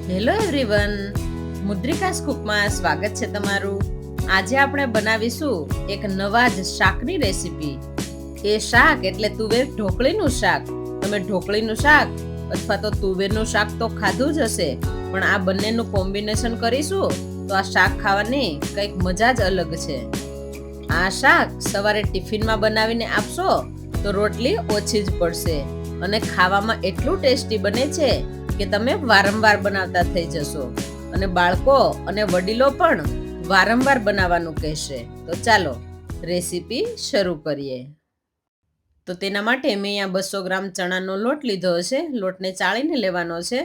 Hello everyone, મુદ્રિકાસ કુકમાં સ્વાગત છે તમારું. આજે આપણે બનાવીશું એક નવા જ શાકની રેસીપી. એ શાક એટલે તુવેર ઢોકળીનું શાક. તમે ઢોકળીનું શાક અથવા તો તુવેરનું શાક તો ખાધું જ હશે, પણ આ બંનેનું કોમ્બિનેશન કરીશું તો આ શાક ખાવાની કંઈક મજા જ અલગ છે. આ શાક સવારે ટિફિનમાં બનાવીને આપશો તો રોટલી ઓછી જ પડશે અને ખાવામાં એટલું ટેસ્ટી બને છે કે તમે વારંવાર બનાવતા થઈ જશો અને બાળકો અને વડીલો પણ વારંવાર બનાવવાનું કહેશે. તો ચાલો રેસીપી શરૂ કરીએ. તો તેના માટે મેં અહીંયા 200 ગ્રામ ચણાનો લોટ લીધો છે. લોટને ચાળીને લેવાનો છે.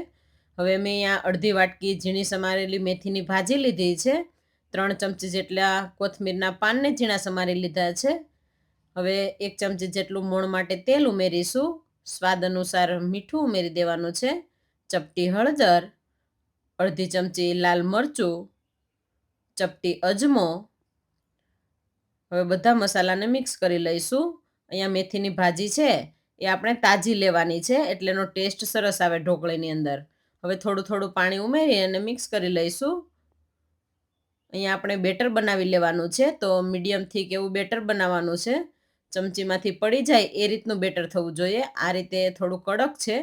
હવે મેં અહીંયા અડધી વાટકી ઝીણી સમારેલી મેથીની ભાજી લીધી છે. 3 ચમચી જેટલા કોથમીરના પાનને ઝીણા સમારી લીધા છે. હવે 1 ચમચી જેટલું મોણ માટે તેલ ઉમેરીશું. સ્વાદ અનુસાર મીઠું ઉમેરી દેવાનું છે. ચપટી હળદર, અડધી ચમચી લાલ મરચું, ચપટી અજમો. હવે બધા મસાલાને મિક્સ કરી લઈશું. અહીંયા મેથીની ભાજી છે એ આપણે તાજી લેવાની છે એટલે એનો ટેસ્ટ સરસ આવે ઢોકળીની અંદર. હવે થોડું થોડું પાણી ઉમેરી અને મિક્સ કરી લઈશું. અહીંયા આપણે બેટર બનાવી લેવાનું છે, તો મીડિયમ થીક એવું બેટર બનાવવાનું છે. ચમચીમાંથી પડી જાય એ રીતનું બેટર થવું જોઈએ. આ રીતે થોડું કડક છે.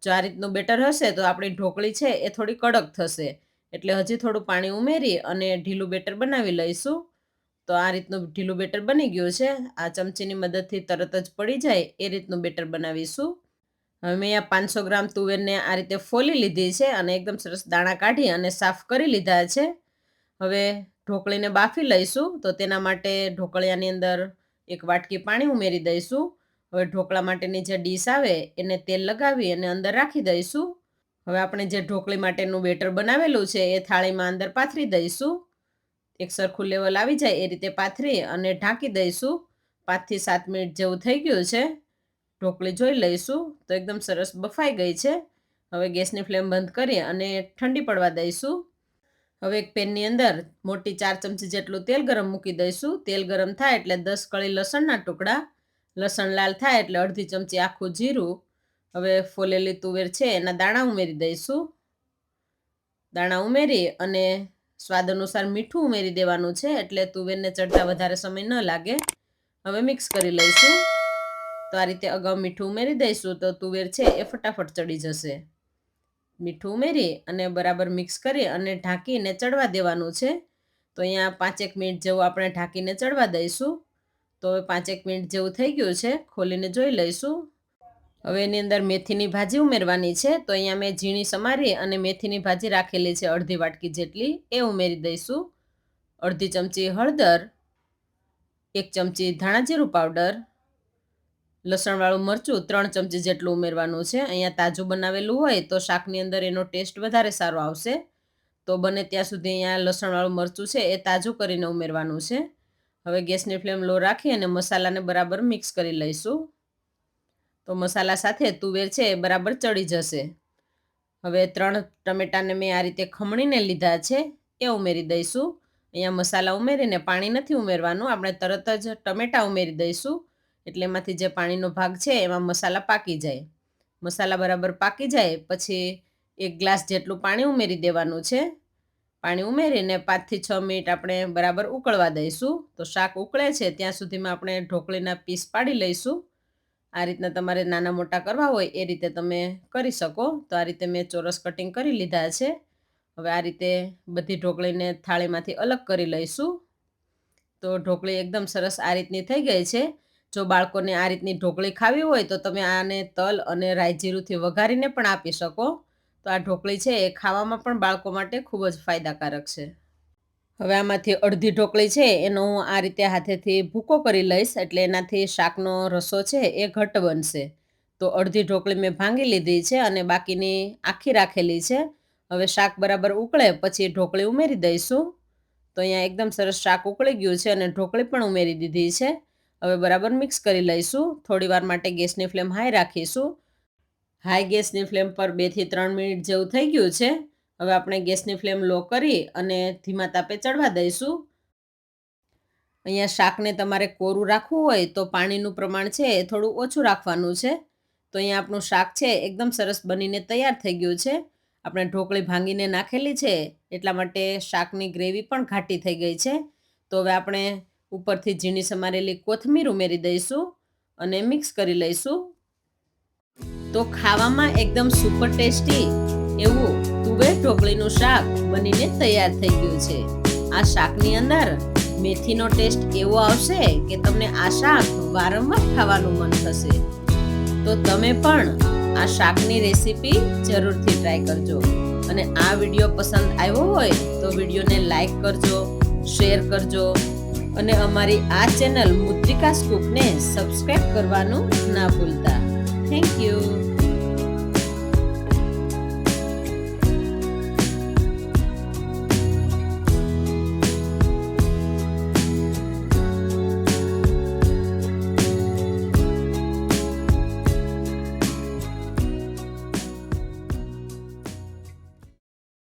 જો આ રીતનું બેટર હશે તો આપણી ઢોકળી છે એ થોડી કડક થશે, એટલે હજી થોડું પાણી ઉમેરી અને ઢીલું બેટર બનાવી લઈશું. તો આ રીતનું ઢીલું બેટર બની ગયું છે. આ ચમચીની મદદથી તરત જ પડી જાય એ રીતનું બેટર બનાવીશું. હવે મેં આ 500 ગ્રામ તુવેરને આ રીતે ફોલી લીધી છે અને એકદમ સરસ દાણા કાઢી અને સાફ કરી લીધા છે. હવે ઢોકળીને બાફી લઈશું. તો તેના માટે ઢોકળિયાની અંદર 1 વાટકી પાણી ઉમેરી દઈશું. હવે ઢોકળા માટેની જે ડીશ આવે એને તેલ લગાવી અને અંદર રાખી દઈશું. હવે આપણે જે ઢોકળી માટેનું બેટર બનાવેલું છે એ થાળીમાં અંદર પાથરી દઈશું. એક સરખું લેવલ આવી જાય એ રીતે પાથરી અને ઢાંકી દઈશું. 5 થી 7 મિનિટ જેવું થઈ ગયું છે. ઢોકળી જોઈ લઈશું તો એકદમ સરસ બફાઈ ગઈ છે. હવે ગેસની ફ્લેમ બંધ કરી અને ઠંડી પડવા દઈશું. હવે એક પેનની અંદર મોટી 4 ચમચી જેટલું તેલ ગરમ મૂકી દઈશું. તેલ ગરમ થાય એટલે 10 કળી લસણના ટુકડા, લસણ લાલ થાય એટલે અડધી ચમચી આખું જીરું. હવે ફોલેલી તુવેર છે એના દાણા ઉમેરી દઈશું. દાણા ઉમેરી અને સ્વાદ અનુસાર મીઠું ઉમેરી દેવાનું છે એટલે તુવેરને ચડતા વધારે સમય ન લાગે. હવે મિક્સ કરી લઈશું. તો આ રીતે અગાઉ મીઠું ઉમેરી દઈશું તો તુવેર છે એ ફટાફટ ચડી જશે. મીઠું ઉમેરી અને બરાબર મિક્સ કરી અને ઢાંકીને ચડવા દેવાનું છે. તો અહીંયા 5-1 મિનિટ જેવું આપણે ઢાંકીને ચડવા દઈશું. તો હવે 5-1 મિનિટ જેવું થઈ ગયું છે. ખોલીને જોઈ લઈશું. હવે એની અંદર મેથીની ભાજી ઉમેરવાની છે. તો અહીંયા મેં ઝીણી સમારી અને મેથીની ભાજી રાખેલી છે અડધી વાટકી જેટલી, એ ઉમેરી દઈશું. અડધી ચમચી હળદર, 1 ચમચી ધાણા જીરું પાવડર, લસણવાળું મરચું 3 ચમચી જેટલું ઉમેરવાનું છે. અહીંયા તાજું બનાવેલું હોય તો શાકની અંદર એનો ટેસ્ટ વધારે સારો આવશે. તો બને ત્યાં સુધી અહીંયા લસણવાળું મરચું છે એ તાજું કરીને ઉમેરવાનું છે. હવે ગેસની ફ્લેમ લો રાખી અને મસાલાને બરાબર મિક્સ કરી લઈશું. તો મસાલા સાથે તુવેર છે એ બરાબર ચડી જશે. હવે 3 ટમેટાને મેં આ રીતે ખમણીને લીધા છે એ ઉમેરી દઈશું. અહીંયા મસાલા ઉમેરીને પાણી નથી ઉમેરવાનું, આપણે તરત જ ટમેટા ઉમેરી દઈશું એટલે એમાંથી જે પાણીનો ભાગ છે એમાં મસાલા પાકી જાય. મસાલા બરાબર પાકી જાય પછી 1 ગ્લાસ જેટલું પાણી ઉમેરી દેવાનું છે. પાણી ઉમેરીને 5 થી 6 મિનિટ આપણે બરાબર ઉકળવા દઈશું. તો શાક ઉકળે છે ત્યાં સુધીમાં આપણે ઢોકળીના પીસ પાડી લઈશું. આ રીતના તમારે નાના મોટા કરવા હોય એ રીતે તમે કરી શકો. તો આ રીતે મેં ચોરસ કટિંગ કરી લીધા છે. હવે આ રીતે બધી ઢોકળીને થાળીમાંથી અલગ કરી લઈશું. તો ઢોકળી એકદમ સરસ આ રીતની થઈ ગઈ છે. જો બાળકોને આ રીતની ઢોકળી ખાવી હોય તો તમે આને તલ અને રાઈ જીરુંથી વઘારીને પણ આપી શકો. તો આ ઢોકળી છે એ ખાવામાં પણ બાળકો માટે ખૂબ જ ફાયદાકારક છે. હવે આમાંથી અડધી ઢોકળી છે એનો હું આ રીતે હાથેથી ભૂકો કરી લઈશ એટલે એનાથી શાકનો રસો છે એ ઘટ્ટ બનશે. તો અડધી ઢોકળી મેં ભાંગી લીધી છે અને બાકીની આખી રાખેલી છે. હવે શાક બરાબર ઉકળે પછી ઢોકળી ઉમેરી દઈશું. તો અહીંયા એકદમ સરસ શાક ઉકળી ગયું છે અને ઢોકળી પણ ઉમેરી દીધી છે. હવે બરાબર મિક્સ કરી લઈશું. થોડીવાર માટે ગેસની ફ્લેમ હાઈ રાખીશું. હાઈ ગેસની ફ્લેમ પર 2 થી 3 મિનિટ જેવું થઈ ગયું છે. હવે આપણે ગેસની ફ્લેમ લો કરી અને ધીમા તાપે ચડવા દઈશું. અહીંયા શાકને તમારે કોરું રાખવું હોય તો પાણીનું પ્રમાણ છે એ થોડું ઓછું રાખવાનું છે. તો અહીંયા આપણું શાક છે એકદમ સરસ બનીને તૈયાર થઈ ગયું છે. આપણે ઢોકળી ભાંગીને નાખેલી છે એટલા માટે શાકની ગ્રેવી પણ ઘાટી થઈ ગઈ છે. તો હવે આપણે ઉપરથી ઝીણી સમારેલી કોથમીર ઉમેરી દઈશું અને મિક્સ કરી લઈશું. તો ખાવામાં એકદમ સુપર ટેસ્ટી એવું તુવેર ઢોકળીનું શાક બનીને તૈયાર થઈ ગયું છે. આ શાકની અંદર મેથીનો ટેસ્ટ એવો આવશે કે તમને આ શાક વારંવાર ખાવાનું મન થશે. તો તમે પણ આ શાકની રેસીપી જરૂરથી ટ્રાય કરજો. અને આ વિડીયો પસંદ આવ્યો હોય તો વિડીયોને લાઈક કરજો, શેર કરજો અને અમારી આ ચેનલ મુદ્રિકાસ કુકને સબસ્ક્રાઇબ કરવાનું ના ભૂલતા. Thank you.